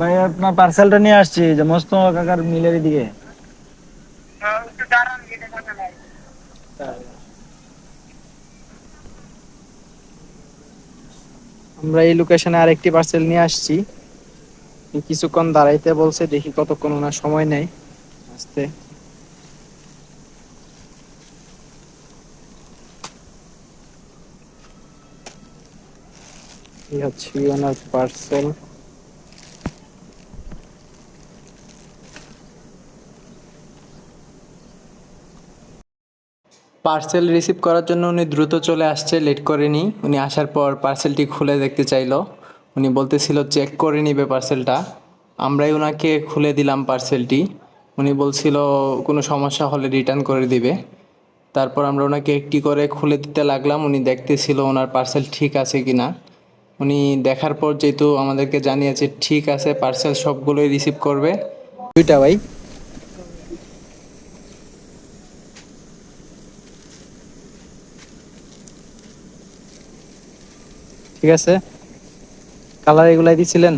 ভাই আপনার পার্সেলটা নিয়ে আসছি যে মোস্তফা কাকার মিলের দিকে। আমরা এই লোকেশনে আরেকটি পার্সেল নিয়ে আসছি। কিছুক্ষণ দাঁড়াইতে বলছে, দেখি কতক্ষণ ওনার সময় নেয় আসতে। এই হচ্ছে ওনার পার্সেল। পার্সেল রিসিভ করার জন্য উনি দ্রুত চলে আসছে, লেট করেনি। উনি আসার পর পার্সেলটি খুলে দেখতে চাইলো। উনি বলতেছিল চেক করে নিবে পার্সেলটা। আমরাই ওনাকে খুলে দিলাম পার্সেলটি। উনি বলছিল কোনো সমস্যা হলে রিটার্ন করে দিবে। তারপর আমরা ওনাকে একটি করে খুলে দিতে লাগলাম। উনি দেখতেছিল ওনার পার্সেল ঠিক আছে কিনা। উনি দেখার পর যেহেতু আমাদেরকে জানিয়েছে ঠিক আছে, পার্সেল সবগুলোই রিসিভ করবে। দুইটা ভাই। ঠিক আছে, কালার এগুলাই দিছিলেন।